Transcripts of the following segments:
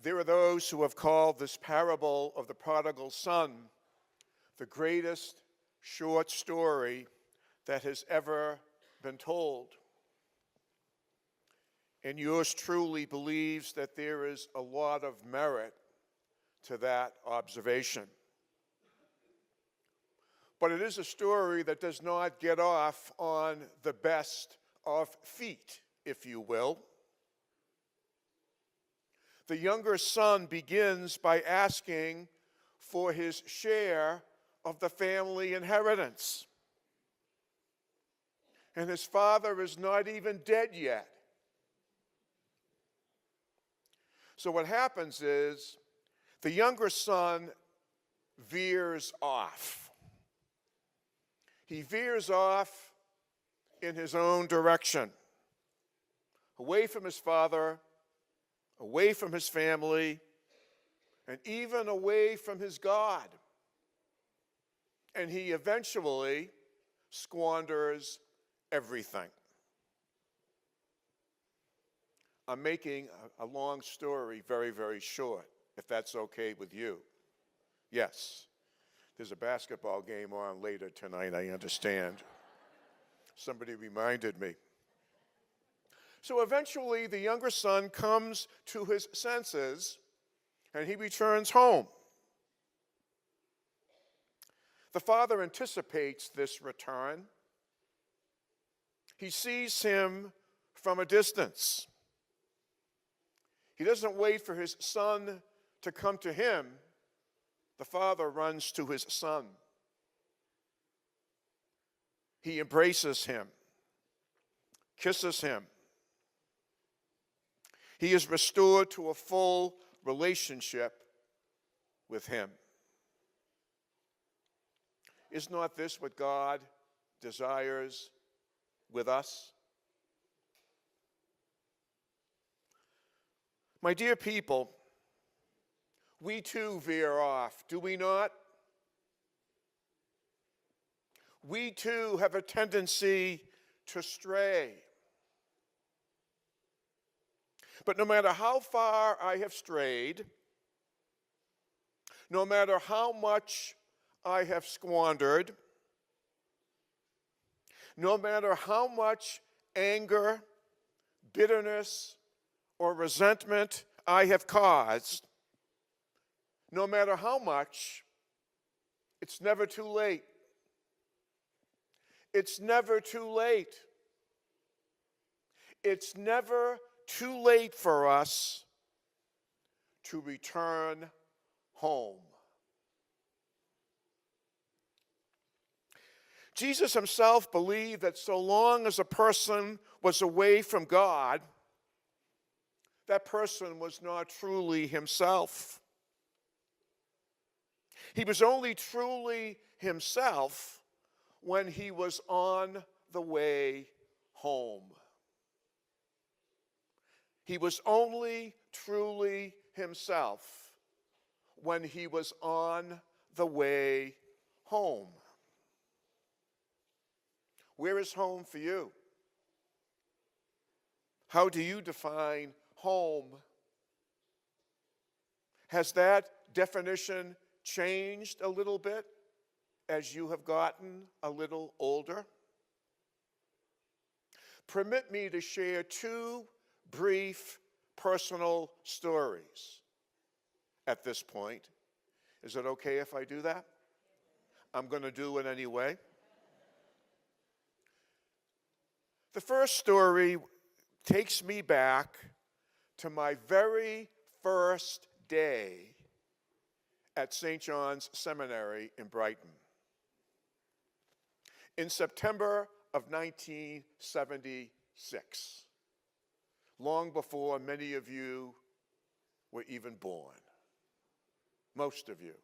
There are those who have called this parable of the prodigal son the greatest short story that has ever been told. And yours truly believes that there is a lot of merit to that observation. But it is a story that does not get off on the best of feet, if you will. The younger son begins by asking for his share of the family inheritance. And his father is not even dead yet. So what happens is the younger son veers off. He veers off in his own direction, away from his father, away from his family, and even away from his God. And he eventually squanders everything. I'm making a long story very, very short, if that's okay with you. Yes, there's a basketball game on later tonight, I understand. Somebody reminded me. So eventually, the younger son comes to his senses, and he returns home. The father anticipates this return. He sees him from a distance. He doesn't wait for his son to come to him. The father runs to his son. He embraces him, kisses him. He is restored to a full relationship with him. Is not this what God desires with us? My dear people, we too veer off, do we not? We too have a tendency to stray. But no matter how far I have strayed, no matter how much I have squandered, no matter how much anger, bitterness, or resentment I have caused, no matter how much, it's never too late. It's never too late. It's never too late for us to return home. Jesus himself believed that so long as a person was away from God, that person was not truly himself. He was only truly himself when he was on the way home. He was only truly himself when he was on the way home. Where is home for you? How do you define home? Has that definition changed a little bit as you have gotten a little older? Permit me to share two brief personal stories at this point. Is it okay if I do that? I'm going to do it anyway. The first story takes me back to my very first day at St. John's Seminary in Brighton. In September of 1976, long before many of you were even born, most of you.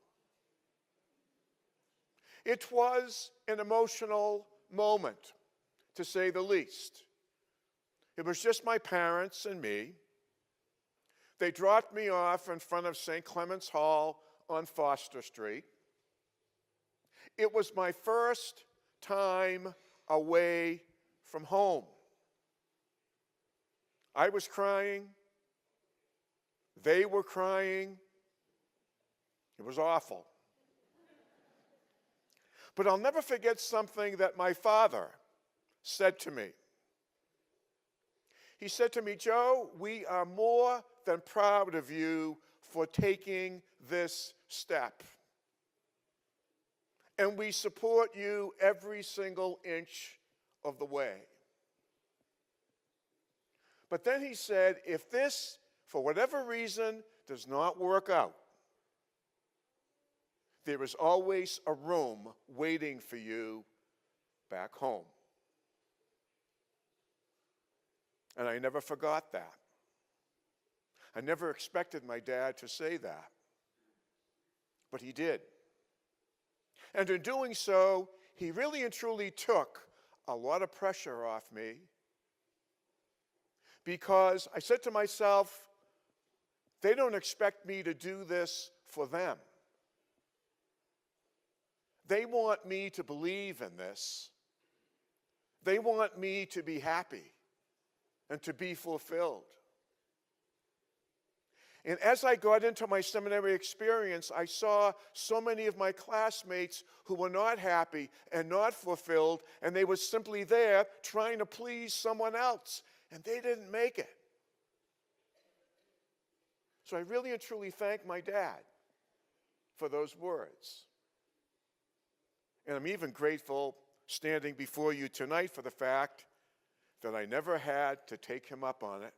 It was an emotional moment, to say the least. It was just my parents and me. They dropped me off in front of St. Clement's Hall on Foster Street. It was my first time away from home. I was crying. They were crying. It was awful. But I'll never forget something that my father said to me. He said to me, "Joe, we are more than proud of you for taking this step. And we support you every single inch of the way." But then he said, "If this, for whatever reason, does not work out, there is always a room waiting for you back home." And I never forgot that. I never expected my dad to say that. But he did. And in doing so, he really and truly took a lot of pressure off me, because I said to myself, they don't expect me to do this for them. They want me to believe in this. They want me to be happy and to be fulfilled. And as I got into my seminary experience, I saw so many of my classmates who were not happy and not fulfilled, and they were simply there trying to please someone else, and they didn't make it. So I really and truly thank my dad for those words. And I'm even grateful standing before you tonight for the fact that I never had to take him up on it.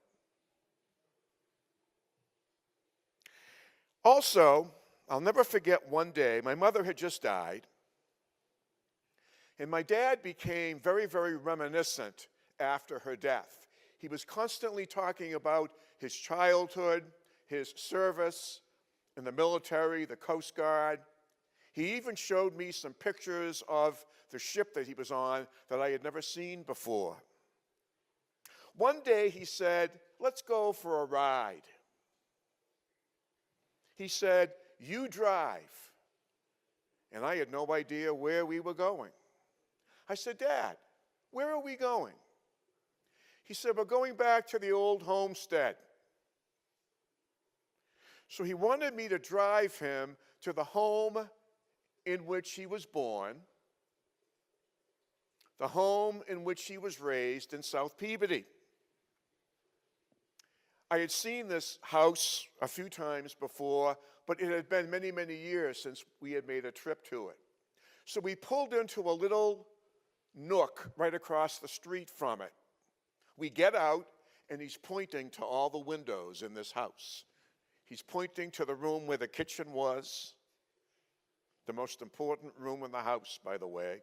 Also, I'll never forget one day, my mother had just died, and my dad became very, very reminiscent after her death. He was constantly talking about his childhood, his service in the military, the Coast Guard. He even showed me some pictures of the ship that he was on that I had never seen before. One day he said, "Let's go for a ride." He said, "You drive." And I had no idea where we were going. I said, "Dad, where are we going?" He said, "We're going back to the old homestead." So he wanted me to drive him to the home in which he was born, the home in which he was raised in South Peabody. I had seen this house a few times before, but it had been many, many years since we had made a trip to it. So we pulled into a little nook right across the street from it. We get out, and he's pointing to all the windows in this house. He's pointing to the room where the kitchen was, the most important room in the house, by the way.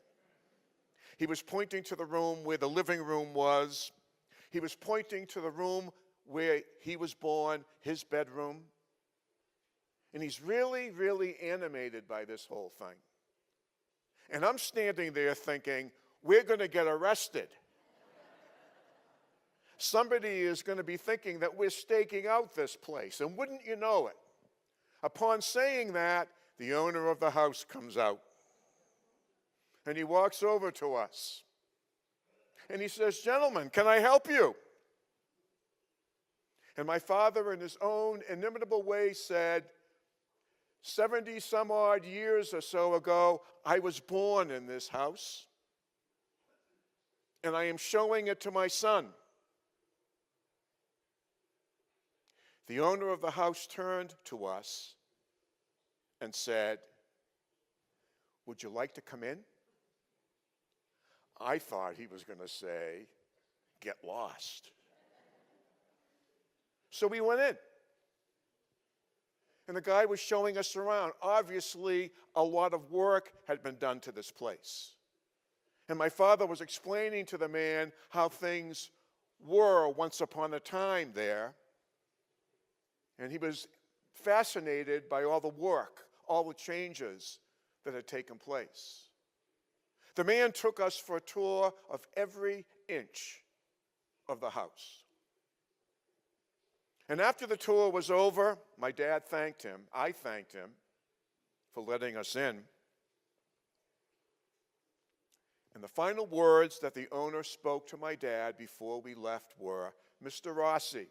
He was pointing to the room where the living room was. He was pointing to the room where he was born, his bedroom. And he's really, really animated by this whole thing. And I'm standing there thinking, we're going to get arrested. Somebody is going to be thinking that we're staking out this place. And wouldn't you know it? Upon saying that, the owner of the house comes out. And he walks over to us. And he says, "Gentlemen, can I help you?" And my father, in his own inimitable way, said, 70 some odd years or so ago, I was born in this house, and I am showing it to my son. The owner of the house turned to us and said, "Would you like to come in?" I thought he was going to say, "Get lost." So we went in. And the guy was showing us around. Obviously, a lot of work had been done to this place. And my father was explaining to the man how things were once upon a time there. And he was fascinated by all the work, all the changes that had taken place. The man took us for a tour of every inch of the house. And after the tour was over, my dad thanked him. I thanked him for letting us in. And the final words that the owner spoke to my dad before we left were, "Mr. Rossi,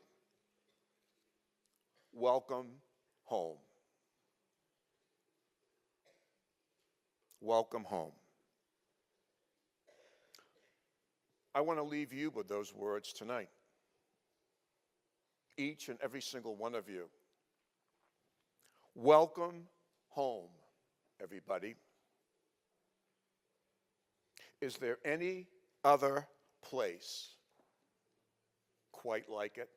welcome home. Welcome home. I want to leave you with those words tonight. Each and every single one of you. Welcome home, everybody. Is there any other place quite like it?